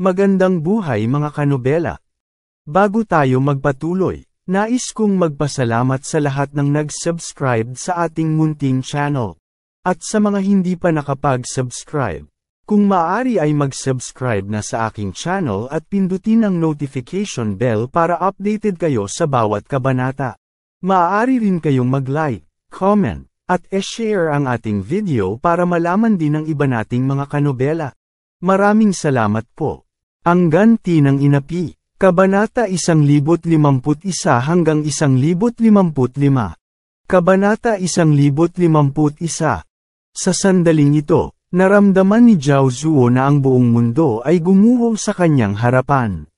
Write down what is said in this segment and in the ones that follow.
Magandang buhay mga kanobela. Bago tayo magpatuloy, nais kong magpasalamat sa lahat ng nag-subscribe sa ating munting channel. At sa mga hindi pa nakapag-subscribe, kung maaari ay mag-subscribe na sa aking channel at pindutin ang notification bell para updated kayo sa bawat kabanata. Maaari rin kayong mag-like, comment, at e-share ang ating video para malaman din ng iba nating mga kanobela. Maraming salamat po. Ang ganti ng inapi, Kabanata 1051 hanggang 1055. Kabanata 1051. Sa sandaling ito, naramdaman ni Zhao Zuo na ang buong mundo ay gumuho sa kanyang harapan.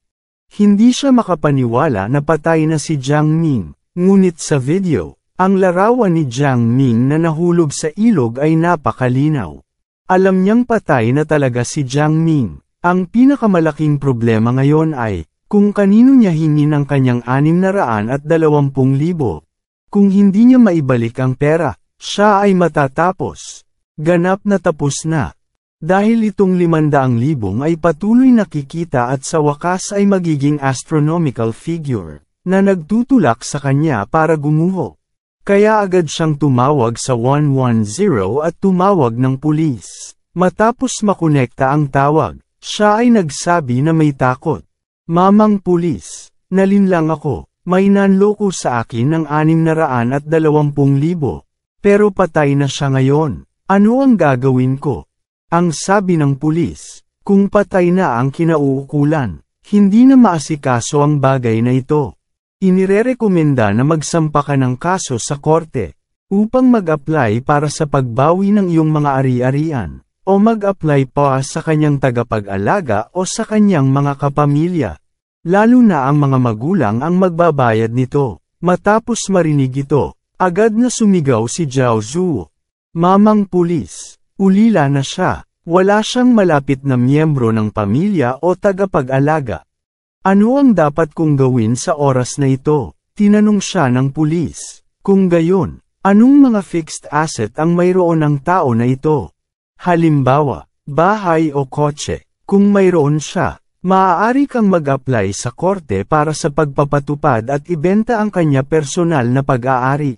Hindi siya makapaniwala na patay na si Jiang Ming, ngunit sa video, ang larawan ni Jiang Ming na nahulog sa ilog ay napakalinaw. Alam niyang patay na talaga si Jiang Ming. Ang pinakamalaking problema ngayon ay, kung kanino niya hingin ang kanyang 620,000. Kung hindi niya maibalik ang pera, siya ay matatapos. Ganap na tapos na. Dahil itong 500,000 ay patuloy nakikita at sa wakas ay magiging astronomical figure, na nagtutulak sa kanya para gumuho. Kaya agad siyang tumawag sa 110 at tumawag ng pulis. Matapos makonekta ang tawag, siya ay nagsabi na may takot. Mamang pulis, nalinlang ako, may nanloko sa akin ng 620,000. Pero patay na siya ngayon. Ano ang gagawin ko? Ang sabi ng pulis, kung patay na ang kinauukulan, hindi na maasikaso ang bagay na ito. Inirerekomenda na magsampa ka ng kaso sa korte, upang mag-apply para sa pagbawi ng iyong mga ari-arian. O mag-apply pa sa kanyang tagapag-alaga o sa kanyang mga kapamilya. Lalo na ang mga magulang ang magbabayad nito. Matapos marinig ito, agad na sumigaw si Zhao Zuo. Mamang pulis, ulila na siya. Wala siyang malapit na miyembro ng pamilya o tagapag-alaga. Ano ang dapat kong gawin sa oras na ito? Tinanong siya ng pulis. Kung gayon, anong mga fixed asset ang mayroon ng tao na ito? Halimbawa, bahay o kotse. Kung mayroon siya, maaari kang mag-apply sa korte para sa pagpapatupad at ibenta ang kanya personal na pag-aari.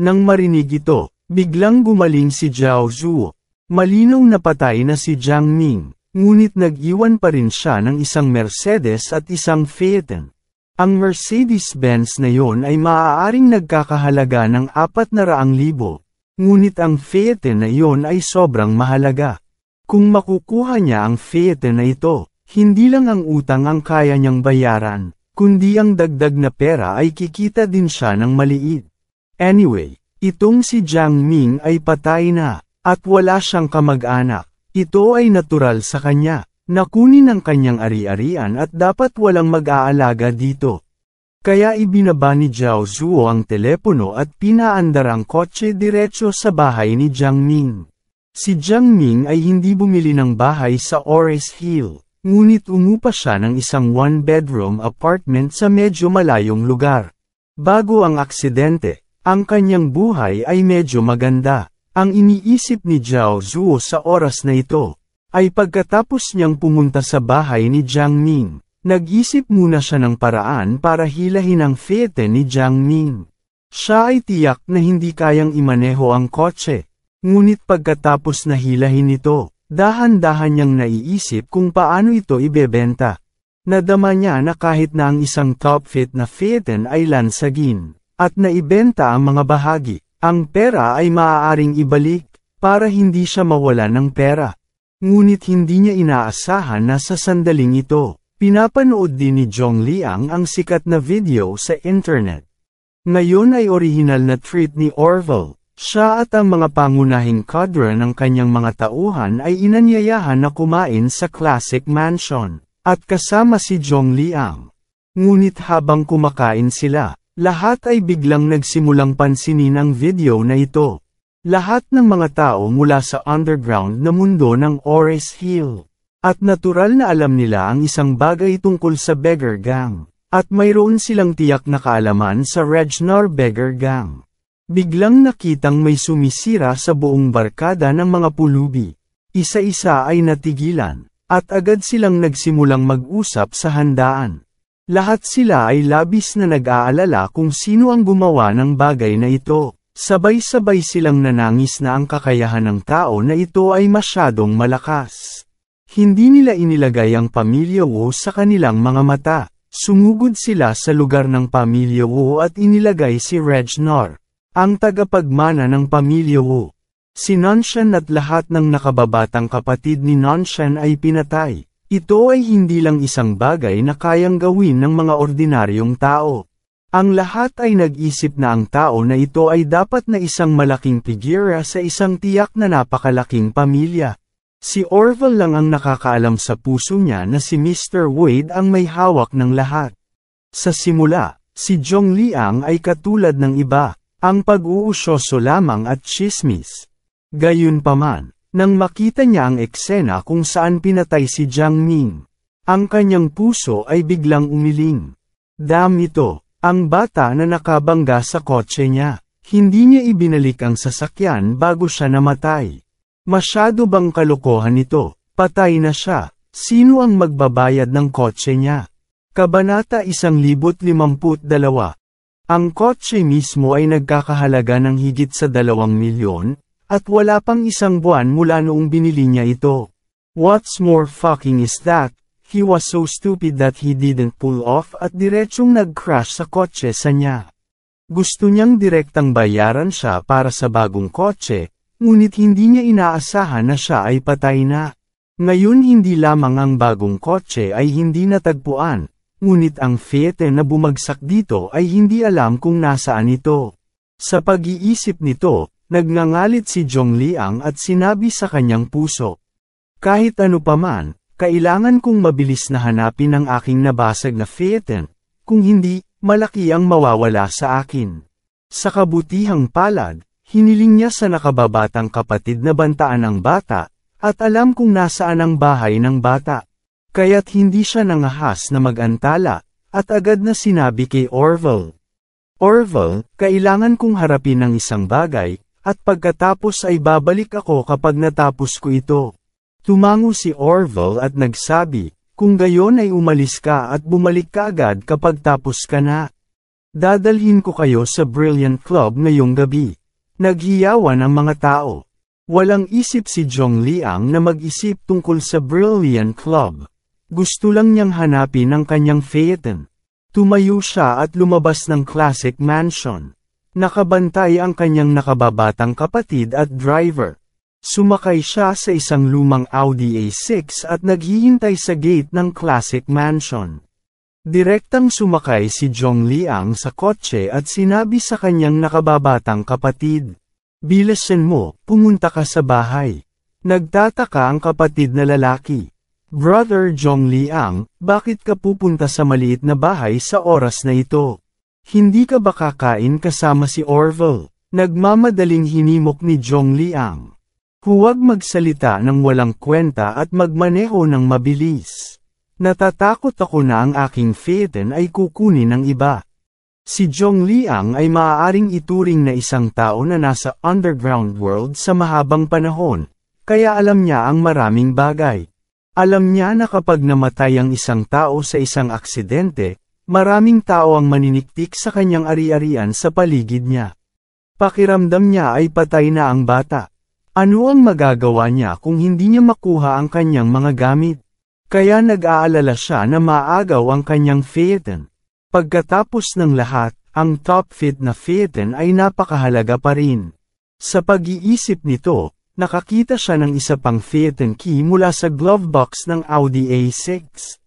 Nang marinig ito, biglang gumaling si Zhao Zuo. Malinaw na patay na si Jiang Ming, ngunit nag-iwan pa rin siya ng isang Mercedes at isang Phaeton. Ang Mercedes-Benz na yon ay maaaring nagkakahalaga ng 400,000. Ngunit ang Phaeton na iyon ay sobrang mahalaga. Kung makukuha niya ang Phaeton na ito, hindi lang ang utang ang kaya niyang bayaran, kundi ang dagdag na pera ay kikita din siya ng maliit. Anyway, itong si Jiang Ming ay patay na, at wala siyang kamag-anak. Ito ay natural sa kanya, nakunin ang kanyang ari-arian at dapat walang mag-aalaga dito. Kaya ibinaba ni Zhao Zuo ang telepono at pinaandar ang kotse diretso sa bahay ni Jiang Ming. Si Jiang Ming ay hindi bumili ng bahay sa Ores Hill, ngunit umupa siya ng isang one-bedroom apartment sa medyo malayong lugar. Bago ang aksidente, ang kanyang buhay ay medyo maganda. Ang iniisip ni Zhao Zuo sa oras na ito, ay pagkatapos niyang pumunta sa bahay ni Jiang Ming. Nag-isip muna siya ng paraan para hilahin ang Phaeton ni Jiang Ming. Siya ay tiyak na hindi kayang imaneho ang kotse. Ngunit pagkatapos na hilahin ito, dahan-dahan niyang naiisip kung paano ito ibebenta. Nadama niya na kahit na ang isang top-fit na Phaeton ay lansagin, at naibenta ang mga bahagi, ang pera ay maaaring ibalik, para hindi siya mawala ng pera. Ngunit hindi niya inaasahan na sa sandaling ito, pinapanood din ni Zhong Liang ang sikat na video sa internet. Ngayon ay orihinal na treat ni Orville. Siya at ang mga pangunahing cadre ng kanyang mga tauhan ay inanyayahan na kumain sa Classic Mansion, at kasama si Zhong Liang. Ngunit habang kumakain sila, lahat ay biglang nagsimulang pansinin ang video na ito. Lahat ng mga tao mula sa underground na mundo ng Ores Hill. At natural na alam nila ang isang bagay tungkol sa Beggar Gang, at mayroon silang tiyak na kaalaman sa Regnar Beggar Gang. Biglang nakitang may sumisira sa buong barkada ng mga pulubi. Isa-isa ay natigilan, At agad silang nagsimulang mag-usap sa handaan. Lahat sila ay labis na nag-aalala kung sino ang gumawa ng bagay na ito. Sabay-sabay silang nanangis na ang kakayahan ng tao na ito ay masyadong malakas. Hindi nila inilagay ang pamilya Wu sa kanilang mga mata. Sumugod sila sa lugar ng pamilya Wu at inilagay si Regnor, ang tagapagmana ng pamilya Wu. Si Nanshan at lahat ng nakababatang kapatid ni Nanshan ay pinatay. Ito ay hindi lang isang bagay na kayang gawin ng mga ordinaryong tao. Ang lahat ay nag-isip na ang tao na ito ay dapat na isang malaking figura sa isang tiyak na napakalaking pamilya. Si Orville lang ang nakakaalam sa puso niya na si Mr. Wade ang may hawak ng lahat. Sa simula, si Zhongliang ay katulad ng iba, ang pag-uusyoso lamang at tsismis. Gayunpaman, nang makita niya ang eksena kung saan pinatay si Jiang Ming, ang kanyang puso ay biglang umiling. Dam ito, ang bata na nakabangga sa kotse niya. Hindi niya ibinalik ang sasakyan bago siya namatay. Masyado bang kalokohan ito? Patay na siya. Sino ang magbabayad ng kotse niya? Kabanata 1052. Ang kotse mismo ay nagkakahalaga ng higit sa 2 milyon, at wala pang isang buwan mula noong binili niya ito. What's more fucking is that, he was so stupid that he didn't pull off at diretsong nag-crash sa kotse sa niya. Gusto niyang direktang bayaran siya para sa bagong kotse, ngunit hindi niya inaasahan na siya ay patay na. Ngayon hindi lamang ang bagong kotse ay hindi natagpuan, ngunit ang Fiat na bumagsak dito ay hindi alam kung nasaan ito. Sa pag-iisip nito, nagngangalit si Zhongliang at sinabi sa kanyang puso. Kahit ano paman, kailangan kong mabilis na hanapin ang aking nabasag na Fiat, kung hindi, malaki ang mawawala sa akin. Sa kabutihang palad, hiniling niya sa nakababatang kapatid na bantaan ang bata, at alam kung nasaan ang bahay ng bata. Kaya't hindi siya nangahas na mag-antala, at agad na sinabi kay Orville. Orville, kailangan kong harapin ang isang bagay, at pagkatapos ay babalik ako kapag natapos ko ito. Tumango si Orville at nagsabi, kung gayon ay umalis ka at bumalik ka agad kapag tapos ka na. Dadalhin ko kayo sa Brilliant Club ngayong gabi. Naghiyawan ang mga tao. Walang isip si Zhongliang na mag-isip tungkol sa Brilliant Club. Gusto lang niyang hanapin ang kanyang Fiat. Tumayo siya at lumabas ng Classic Mansion. Nakabantay ang kanyang nakababatang kapatid at driver. Sumakay siya sa isang lumang Audi A6 at naghihintay sa gate ng Classic Mansion. Direktang sumakay si Zhongliang sa kotse at sinabi sa kanyang nakababatang kapatid, "Bilisan mo, pumunta ka sa bahay." Nagtataka ang kapatid na lalaki. "Brother Zhongliang, bakit ka pupunta sa maliit na bahay sa oras na ito? Hindi ka ba kakain kasama si Orville?" Nagmamadaling hinimok ni Zhongliang. "Huwag magsalita ng walang kwenta at magmaneho ng mabilis. Natatakot ako na ang aking Fiat ay kukunin ng iba." Si Zhongliang ay maaaring ituring na isang tao na nasa underground world sa mahabang panahon, kaya alam niya ang maraming bagay. Alam niya na kapag namatay ang isang tao sa isang aksidente, maraming tao ang maniniktik sa kanyang ari-arian sa paligid niya. Pakiramdam niya ay patay na ang bata. Ano ang magagawa niya kung hindi niya makuha ang kanyang mga gamit? Kaya nag-aalala siya na maagaw ang kanyang Fiat. Pagkatapos ng lahat, ang top fit na Fiat ay napakahalaga pa rin. Sa pag-iisip nito, nakakita siya ng isa pang Fiat key mula sa glove box ng Audi A6.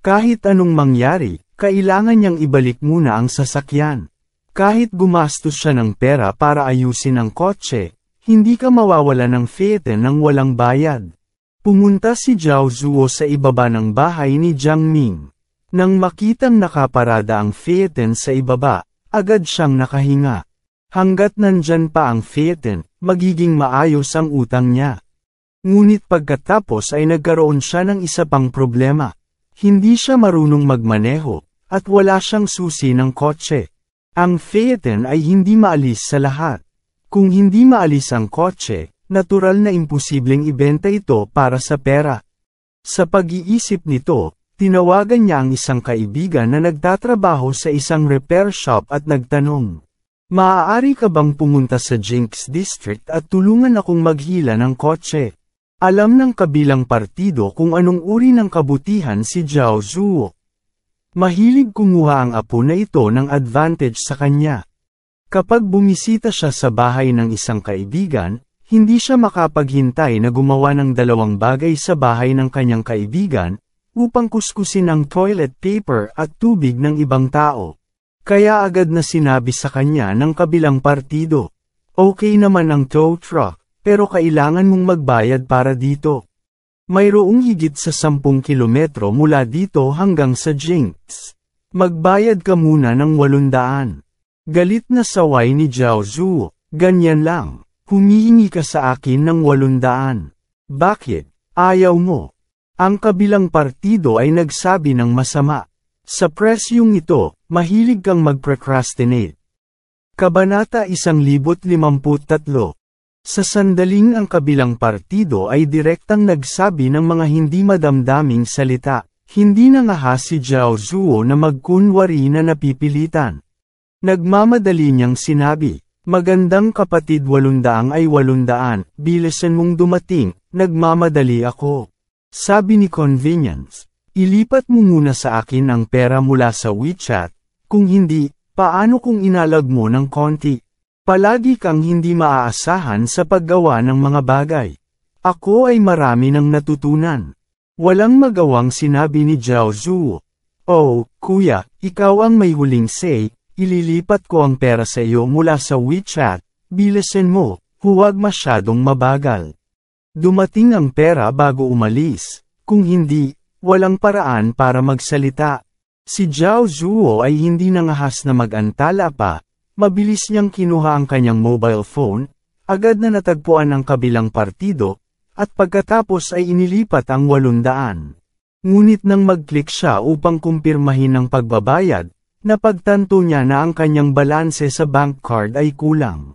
Kahit anong mangyari, kailangan niyang ibalik muna ang sasakyan. Kahit gumastos siya ng pera para ayusin ang kotse, hindi ka mawawala ng Fiat nang walang bayad. Pumunta si Zhao Zuo sa ibaba ng bahay ni Jiang Ming. Nang makitang nakaparada ang Fiat sa ibaba, agad siyang nakahinga. Hanggat nandyan pa ang Fiat, magiging maayos ang utang niya. Ngunit pagkatapos ay nagkaroon siya ng isa pang problema. Hindi siya marunong magmaneho, at wala siyang susi ng kotse. Ang Fiat ay hindi maalis sa lahat. Kung hindi maalis ang kotse, natural na imposibleng ibenta ito para sa pera. Sa pag-iisip nito, tinawagan niya ang isang kaibigan na nagtatrabaho sa isang repair shop at nagtanong, "Maaari ka bang pumunta sa Jinx District at tulungan akong maghila ng kotse?" Alam ng kabilang partido kung anong uri ng kabutihan si Zhao Zuo. Mahilig kumuha ang apo na ito ng advantage sa kanya. Kapag bumisita siya sa bahay ng isang kaibigan, hindi siya makapaghintay na gumawa ng dalawang bagay sa bahay ng kanyang kaibigan, upang kuskusin ang toilet paper at tubig ng ibang tao. Kaya agad na sinabi sa kanya ng kabilang partido, "Okay naman ang tow truck, pero kailangan mong magbayad para dito. Mayroong higit sa 10 kilometro mula dito hanggang sa Jinx. Magbayad ka muna ng 800. Galit na saway ni Zhao Zuo, "Ganyan lang. Humihingi ka sa akin ng 800. Bakit? Ayaw mo?" Ang kabilang partido ay nagsabi ng masama. Sa presyong ito, mahilig kang mag-procrastinate. Kabanata 1053. Sa sandaling ang kabilang partido ay direktang nagsabi ng mga hindi madamdaming salita. Hindi nangahas si Zhao Zuo na magkunwari na napipilitan. Nagmamadali niyang sinabi, "Magandang kapatid, 800 ay 800, bilisan mong dumating, nagmamadali ako." Sabi ni Convenience, "Ilipat mo muna sa akin ang pera mula sa WeChat, kung hindi, paano kung inalag mo ng konti? Palagi kang hindi maaasahan sa paggawa ng mga bagay." Ako ay marami nang natutunan. Walang magawang sinabi ni Zhao Zuo. "Oh, kuya, ikaw ang may huling say. Ililipat ko ang pera sa iyo mula sa WeChat, bilisan mo, huwag masyadong mabagal. Dumating ang pera bago umalis, kung hindi, walang paraan para magsalita." Si Zhao Zuo ay hindi nangahas na mag-antala pa, mabilis niyang kinuha ang kanyang mobile phone, agad na natagpuan ang kabilang partido, at pagkatapos ay inilipat ang 800. Ngunit nang mag-click siya upang kumpirmahin ang pagbabayad, napagtanto niya na ang kanyang balanse sa bank card ay kulang.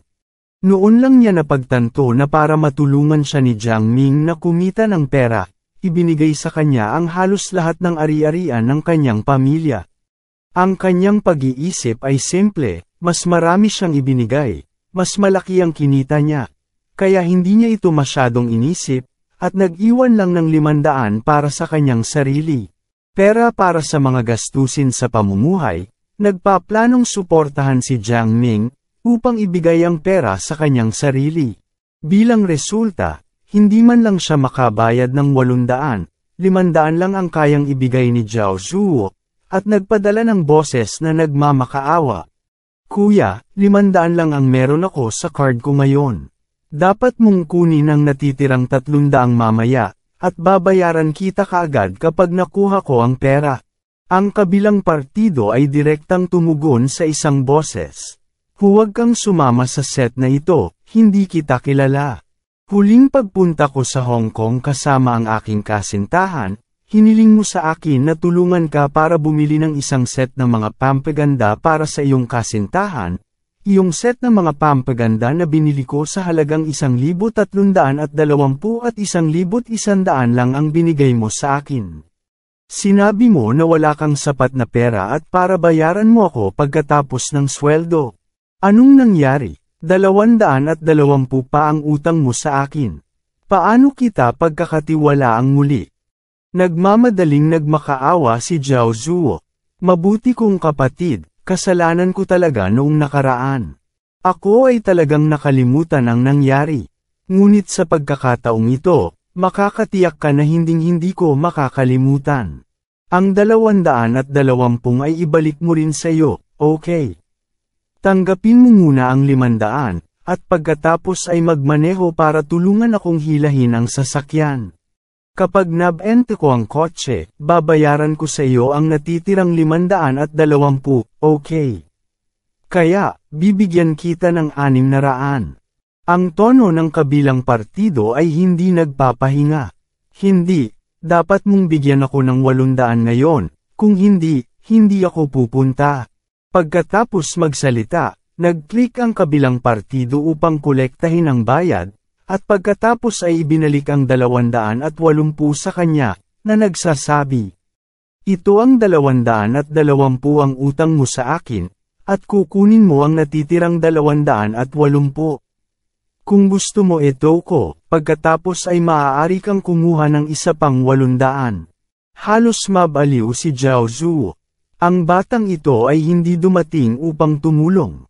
Noon lang niya napagtanto na para matulungan siya ni Jiang Ming na kumita ng pera, ibinigay sa kanya ang halos lahat ng ari-arian ng kanyang pamilya. Ang kanyang pag-iisip ay simple, mas marami siyang ibinigay, mas malaki ang kinita niya. Kaya hindi niya ito masyadong inisip, at nag-iwan lang ng 500 para sa kanyang sarili. Pera para sa mga gastusin sa pamumuhay. Nagpaplanong suportahan si Jiang Ming, upang ibigay ang pera sa kanyang sarili. Bilang resulta, hindi man lang siya makabayad ng 800, 500 lang ang kayang ibigay ni Zhao Zuo, at nagpadala ng boses na nagmamakaawa. "Kuya, 500 lang ang meron ako sa card ko ngayon. Dapat mong kunin ang natitirang 300 mamaya, at babayaran kita kaagad kapag nakuha ko ang pera." Ang kabilang partido ay direktang tumugon sa isang boses. "Huwag kang sumama sa set na ito, hindi kita kilala. Huling pagpunta ko sa Hong Kong kasama ang aking kasintahan, hiniling mo sa akin na tulungan ka para bumili ng isang set ng mga pampaganda para sa iyong kasintahan. Iyong set ng mga pampaganda na binili ko sa halagang 1,320 at 1,100 lang ang binigay mo sa akin. Sinabi mo na wala kang sapat na pera at para bayaran mo ako pagkatapos ng sweldo. Anong nangyari? 220 pa ang utang mo sa akin. Paano kita pagkakatiwalaang muli?" Nagmamadaling nagmakaawa si Zhao Zuo. "Mabuti kong kapatid, kasalanan ko talaga noong nakaraan. Ako ay talagang nakalimutan ang nangyari. Ngunit sa pagkakataong ito, makakatiyak ka na hinding-hindi ko makakalimutan. Ang 220 ay ibalik mo rin sa iyo, okay? Tanggapin mo muna ang 500, at pagkatapos ay magmaneho para tulungan akong hilahin ang sasakyan. Kapag nabente ko ang kotse, babayaran ko sa iyo ang natitirang 520, okay? Kaya, bibigyan kita ng 600. Ang tono ng kabilang partido ay hindi nagpapahinga. "Hindi, dapat mong bigyan ako ng 800 ngayon, kung hindi, hindi ako pupunta." Pagkatapos magsalita, nag-click ang kabilang partido upang kolektahin ang bayad, at pagkatapos ay ibinalik ang 280 sa kanya, na nagsasabi, ito ang 220 ang utang mo sa akin, at kukunin mo ang natitirang 280. Kung gusto mo ito ko, pagkatapos ay maaari kang kumuha ng isa pang 800. Halos mabaliw si Zhao Zuo. Ang batang ito ay hindi dumating upang tumulong.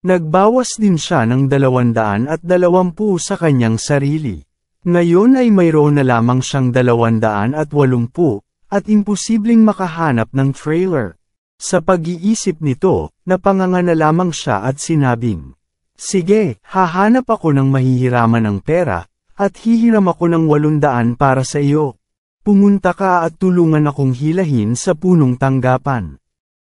Nagbawas din siya ng 220 sa kanyang sarili. Ngayon ay mayroon na lamang siyang 280 at imposibleng makahanap ng trailer. Sa pag-iisip nito, napanganga na lamang siya at sinabing, sige, hahanap ako ng mahihiraman ng pera, at hihiram ako ng 800 para sa iyo. Pumunta ka at tulungan akong hilahin sa punong tanggapan.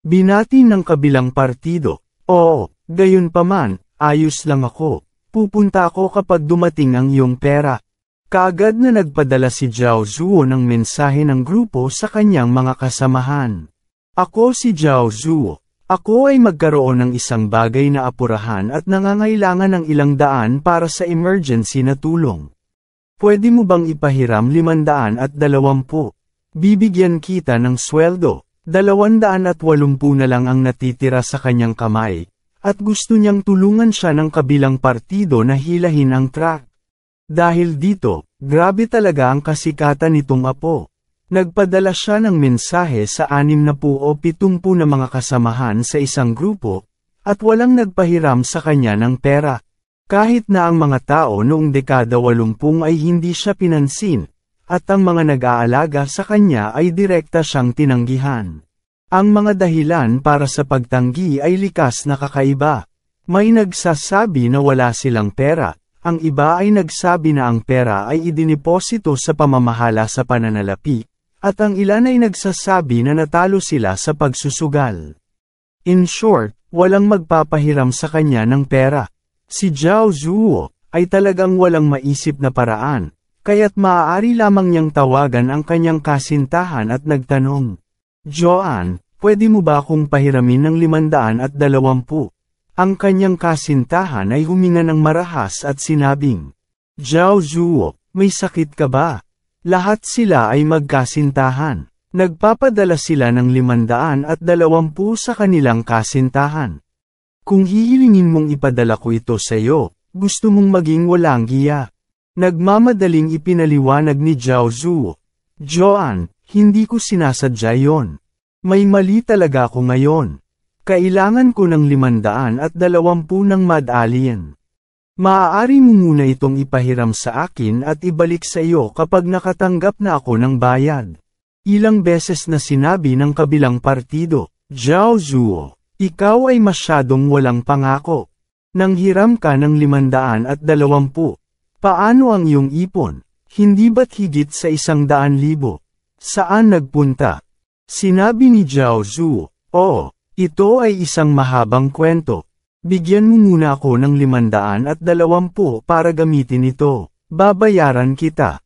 Binati ng kabilang partido, oo, gayunpaman, ayos lang ako. Pupunta ako kapag dumating ang iyong pera. Kaagad na nagpadala si Zhao Zuo ng mensahe ng grupo sa kanyang mga kasamahan. Ako si Zhao Zuo. Ako ay magkaroon ng isang bagay na apurahan at nangangailangan ng ilang daan para sa emergency na tulong. Pwede mo bang ipahiram 520? Bibigyan kita ng sweldo. 280 na lang ang natitira sa kanyang kamay, at gusto niyang tulungan siya ng kabilang partido na hilahin ang truck. Dahil dito, grabe talaga ang kasikatan nitong apo. Nagpadala siya ng mensahe sa 60 o 70 na mga kasamahan sa isang grupo, at walang nagpahiram sa kanya ng pera. Kahit na ang mga tao noong dekada 80 ay hindi siya pinansin, at ang mga nag-aalaga sa kanya ay direkta siyang tinanggihan. Ang mga dahilan para sa pagtanggi ay likas na kakaiba. May nagsasabi na wala silang pera, ang iba ay nagsabi na ang pera ay idiniposito sa pamamahala sa pananalapi, at ang ilan ay nagsasabi na natalo sila sa pagsusugal. In short, walang magpapahiram sa kanya ng pera. Si Zhao Zuo ay talagang walang maisip na paraan, kaya't maaari lamang niyang tawagan ang kanyang kasintahan at nagtanong, Joanne, pwede mo ba akong pahiramin ng 520? Ang kanyang kasintahan ay huminga ng marahas at sinabing, Zhao Zuo, may sakit ka ba? Lahat sila ay magkasintahan. Nagpapadala sila ng 520 sa kanilang kasintahan. Kung hihilingin mong ipadala ko ito sa iyo, gusto mong maging walang giya. Nagmamadaling ipinaliwanag ni Zhao Zuo. Joanne, hindi ko sinasadya yon. May mali talaga ako ngayon. Kailangan ko ng 520 ng Mad Alien. Maaari mo muna itong ipahiram sa akin at ibalik sa iyo kapag nakatanggap na ako ng bayad. Ilang beses na sinabi ng kabilang partido, Zhao Zuo, ikaw ay masyadong walang pangako. Nanghiram ka ng 520. Paano ang iyong ipon? Hindi ba't higit sa 100,000? Saan nagpunta? Sinabi ni Zhao Zuo, oo, ito ay isang mahabang kwento. Bigyan mo muna ako ng 520 para gamitin ito. Babayaran kita.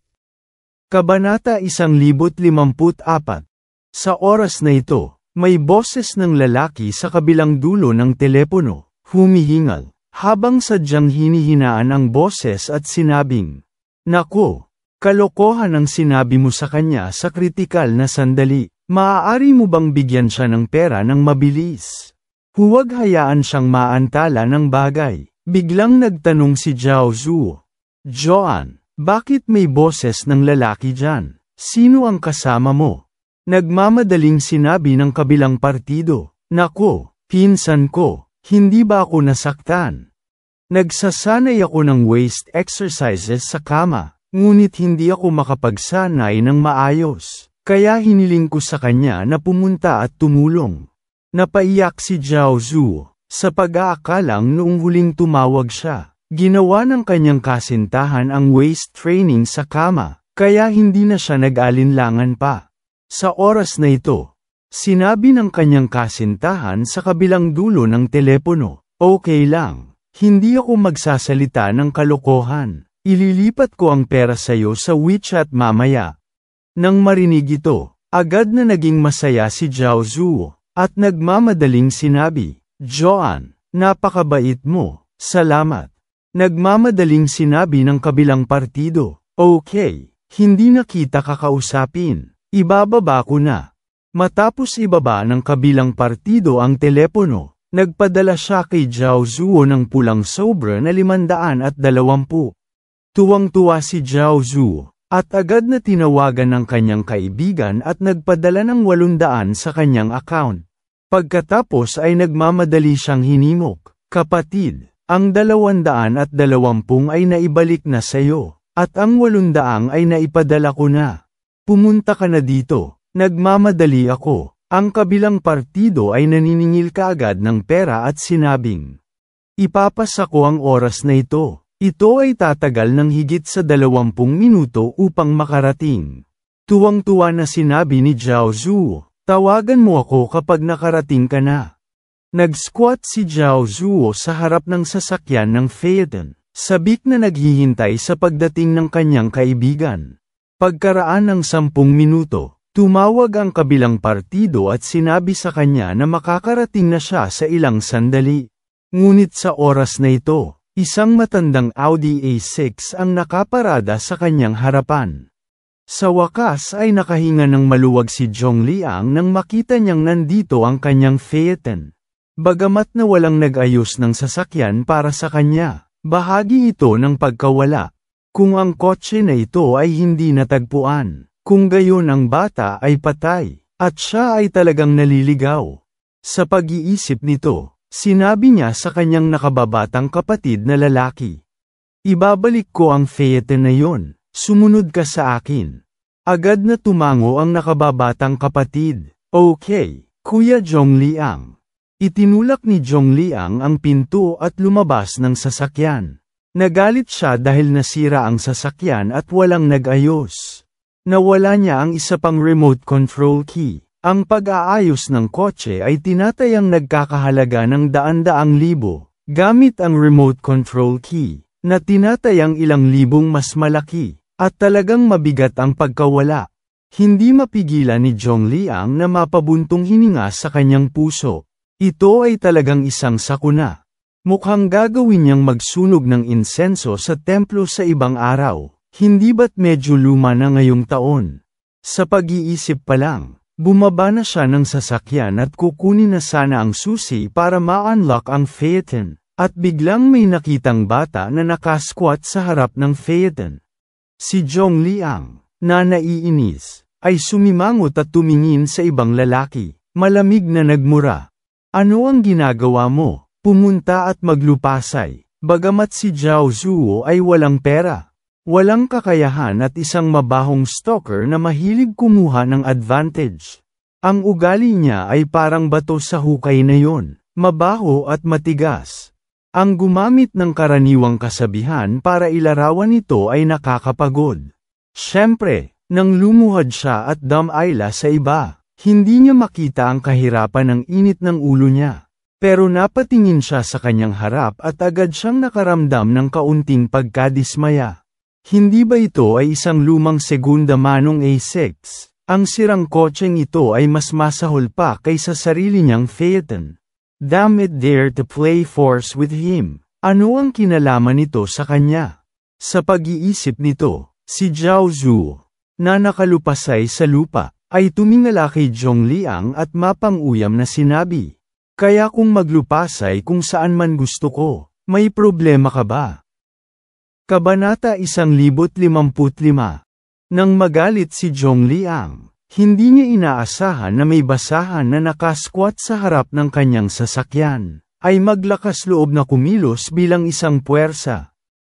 Kabanata 1054. Sa oras na ito, may boses ng lalaki sa kabilang dulo ng telepono, humihingal, habang sadyang hinihinaan ang boses at sinabing, Naku, kalokohan ang sinabi mo sa kanya sa kritikal na sandali. Maaari mo bang bigyan siya ng pera ng mabilis? Huwag hayaan siyang maantala ng bagay. Biglang nagtanong si Zhao Zuo. Joanne, bakit may boses ng lalaki dyan? Sino ang kasama mo? Nagmamadaling sinabi ng kabilang partido. Naku, pinsan ko, hindi ba ako nasaktan? Nagsasanay ako ng waist exercises sa kama, ngunit hindi ako makapagsanay ng maayos. Kaya hiniling ko sa kanya na pumunta at tumulong. Napaiyak si Zhao Zuo, sa pag-aakalang noong huling tumawag siya. Ginawa ng kanyang kasintahan ang waist training sa kama, kaya hindi na siya nag-alinlangan pa. Sa oras na ito, sinabi ng kanyang kasintahan sa kabilang dulo ng telepono, okay lang, hindi ako magsasalita ng kalokohan. Ililipat ko ang pera sayo sa WeChat mamaya. Nang marinig ito, agad na naging masaya si Zhao Zuo, at nagmamadaling sinabi, Joanne, napakabait mo, salamat. Nagmamadaling sinabi ng kabilang partido, okay, Hindi na kita kakausapin. Ibababa ko na. Matapos ibaba ng kabilang partido ang telepono, nagpadala siya kay Zhao Zuo ng pulang sobra na 520. Tuwang-tuwa si Zhao Zuo, at agad na tinawagan ng kanyang kaibigan at nagpadala ng 800 sa kanyang account. Pagkatapos ay nagmamadali siyang hinimok, "Kapatid, ang 220 ay naibalik na sayo, at ang 800 ay naipadala ko na. Pumunta ka na dito." Nagmamadali ako. Ang kabilang partido ay naniningil kaagad ng pera at sinabing, "Ipapasa ko ang oras na ito. Ito ay tatagal ng higit sa 20 minuto upang makarating." Tuwang-tuwa na sinabi ni Zhao Zuo, "Tawagan mo ako kapag nakarating ka na." Nag-squat si Zhao Zuo sa harap ng sasakyan ng Phaeton, sabik na naghihintay sa pagdating ng kanyang kaibigan. Pagkaraan ng 10 minuto, tumawag ang kabilang partido at sinabi sa kanya na makakarating na siya sa ilang sandali. Ngunit sa oras na ito, isang matandang Audi A6 ang nakaparada sa kanyang harapan. Sa wakas ay nakahinga ng maluwag si Zhong Liang nang makita niyang nandito ang kanyang Phaeton. Bagamat na walang nag-ayos ng sasakyan para sa kanya, bahagi ito ng pagkawala. Kung ang kotse na ito ay hindi natagpuan, kung gayon ang bata ay patay, at siya ay talagang naliligaw. Sa pag-iisip nito, sinabi niya sa kanyang nakababatang kapatid na lalaki, "Ibabalik ko ang Phaeton na yon, sumunod ka sa akin." Agad na tumango ang nakababatang kapatid, "Okay, Kuya Zhong Liang." Itinulak ni Zhong Liang ang pinto at lumabas ng sasakyan. Nagalit siya dahil nasira ang sasakyan at walang nag-ayos. Nawala niya ang isa pang remote control key. Ang pag-aayos ng kotse ay tinatayang nagkakahalaga ng daan-daang libo, gamit ang remote control key, na tinatayang ilang libong mas malaki, at talagang mabigat ang pagkawala. Hindi mapigilan ni Zhong Liang na mapabuntong hininga sa kanyang puso. Ito ay talagang isang sakuna. Mukhang gagawin niyang magsunog ng insenso sa templo sa ibang araw. Hindi ba't medyo luma na ngayong taon? Sa pag-iisip pa lang, bumaba na siya ng sasakyan at kukunin na sana ang susi para ma-unlock ang Phaeton, at biglang may nakitang bata na nakasquat sa harap ng Phaeton. Si Zhong Liang, na naiinis, ay sumimangot at tumingin sa ibang lalaki, malamig na nagmura. "Ano ang ginagawa mo? Pumunta at maglupasay." Bagamat si Zhao Zuo ay walang pera, walang kakayahan at isang mabahong stalker na mahilig kumuha ng advantage. Ang ugali niya ay parang bato sa hukay na yon, mabaho at matigas. Ang gumamit ng karaniwang kasabihan para ilarawan ito ay nakakapagod. Siyempre, nang lumuhad siya at damay-la sa iba, hindi niya makita ang kahirapan ng init ng ulo niya. Pero napatingin siya sa kanyang harap at agad siyang nakaramdam ng kaunting pagkadismaya. Hindi ba ito ay isang lumang segunda manong A6? Ang sirang kotseng ito ay mas masahol pa kaysa sarili niyang Phaeton. Damn it, dare to play force with him. Ano ang kinalaman nito sa kanya? Sa pag-iisip nito, si Zhao Zuo, na nakalupasay sa lupa, ay tumingala kay Zhong Liang at mapang-uyam na sinabi, "Kaya kung maglupasay kung saan man gusto ko, may problema ka ba?" Kabanata 1055. Nang magalit si Zhong Liang, hindi niya inaasahan na may basahan na nakasquat sa harap ng kanyang sasakyan, ay maglakas loob na kumilos bilang isang puwersa.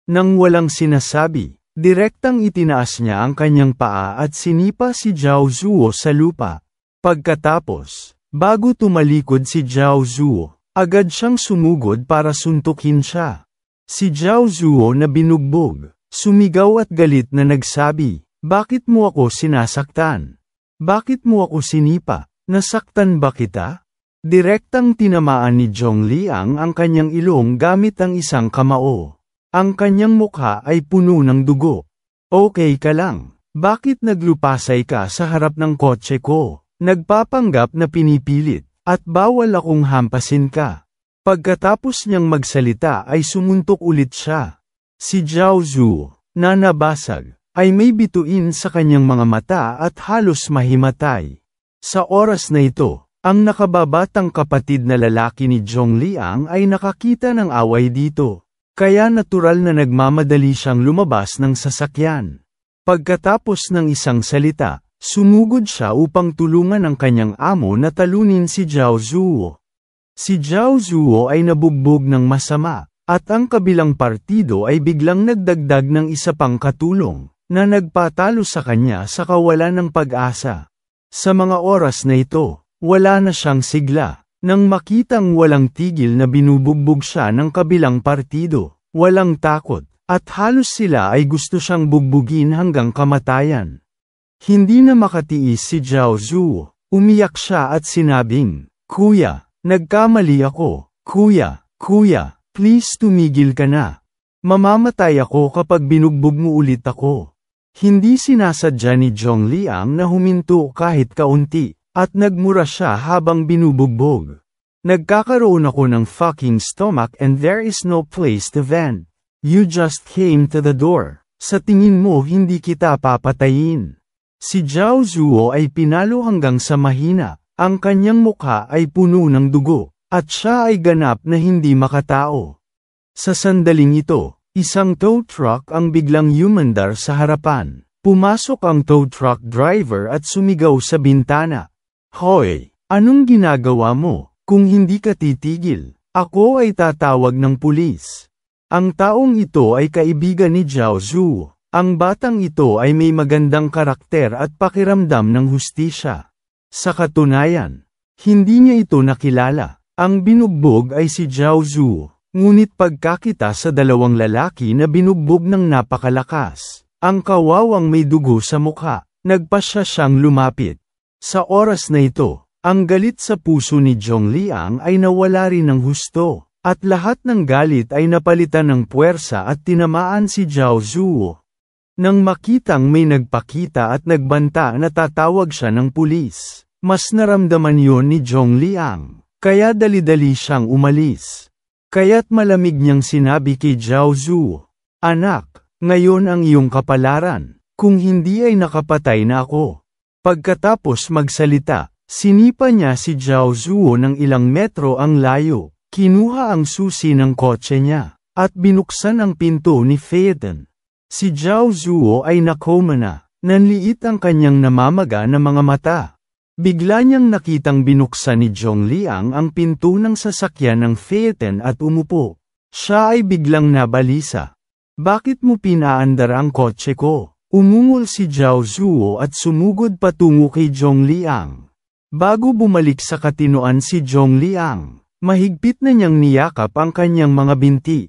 Nang walang sinasabi, direktang itinaas niya ang kanyang paa at sinipa si Zhao Zuo sa lupa. Pagkatapos, bago tumalikod si Zhao Zuo, agad siyang sumugod para suntukin siya. Si Zhao Zuo na binugbog, sumigaw at galit na nagsabi, "Bakit mo ako sinasaktan? Bakit mo ako sinipa? Nasaktan ba kita?" Direktang tinamaan ni Zhong Liang ang kanyang ilong gamit ang isang kamao. Ang kanyang mukha ay puno ng dugo. "Okay ka lang, bakit naglupasay ka sa harap ng kotse ko? Nagpapanggap na pinipilit, at bawal akong hampasin ka." Pagkatapos niyang magsalita ay sumuntok ulit siya. Si Zhao Zuo, na nabasag, ay may bituin sa kanyang mga mata at halos mahimatay. Sa oras na ito, ang nakababatang kapatid na lalaki ni Zhongliang ay nakakita ng away dito. Kaya natural na nagmamadali siyang lumabas ng sasakyan. Pagkatapos ng isang salita, sumugod siya upang tulungan ang kanyang amo na talunin si Zhao Zuo. Si Zhao Zuo ay nabugbog ng masama, at ang kabilang partido ay biglang nagdagdag ng isa pang katulong, na nagpatalo sa kanya sa kawalan ng pag-asa. Sa mga oras na ito, wala na siyang sigla, nang makitang walang tigil na binubugbog siya ng kabilang partido, walang takot, at halos sila ay gusto siyang bugbugin hanggang kamatayan. Hindi na makatiis si Zhao Zuo, umiyak siya at sinabing, "Kuya, nagkamali ako, kuya, please tumigil ka na. Mamamatay ako kapag binugbog mo ulit ako." Hindi sinasadya ni Zhongliang na huminto kahit kaunti, at nagmura siya habang binubugbog. "Nagkakaroon ako ng fucking stomach and there is no place to vent. You just came to the door. Sa tingin mo hindi kita papatayin." Si Zhao Zuo ay pinalo hanggang sa mahina, ang kanyang mukha ay puno ng dugo, at siya ay ganap na hindi makatao. Sa sandaling ito, isang tow truck ang biglang yumandar sa harapan. Pumasok ang tow truck driver at sumigaw sa bintana. "Hoy, anong ginagawa mo? Kung hindi ka titigil, ako ay tatawag ng pulis." Ang taong ito ay kaibigan ni Zhao Zuo. Ang batang ito ay may magandang karakter at pakiramdam ng hustisya. Sa katunayan, hindi niya ito nakilala. Ang binugbog ay si Zhao Zuo, ngunit pagkakita sa dalawang lalaki na binugbog ng napakalakas, ang kawawang may dugo sa mukha, nagpasya siyang lumapit. Sa oras na ito, ang galit sa puso ni Zhongliang ay nawala rin ng husto, at lahat ng galit ay napalitan ng puwersa at tinamaan si Zhao Zuo. Nang makitang may nagpakita at nagbanta na tatawag siya ng pulis, mas naramdaman yon ni Zhongliang, kaya dali-dali siyang umalis. Kaya't malamig niyang sinabi kay Zhao Zuo, "Anak, ngayon ang iyong kapalaran, kung hindi ay nakapatay na ako." Pagkatapos magsalita, sinipa niya si Zhao Zuo ng ilang metro ang layo, kinuha ang susi ng kotse niya, at binuksan ang pinto ni Phaeton. Si Zhao Zuo ay nakoma na, nanliit ang kanyang namamaga na mga mata. Bigla niyang nakitang binuksan ni Zhongliang ang pinto ng sasakyan ng Phaeton at umupo. Siya ay biglang nabalisa. "Bakit mo pinaandar ang kotse ko?" Umungol si Zhao Zuo at sumugod patungo kay Zhongliang. Bago bumalik sa katinoan si Zhongliang, mahigpit na niyang niyakap ang kanyang mga binti,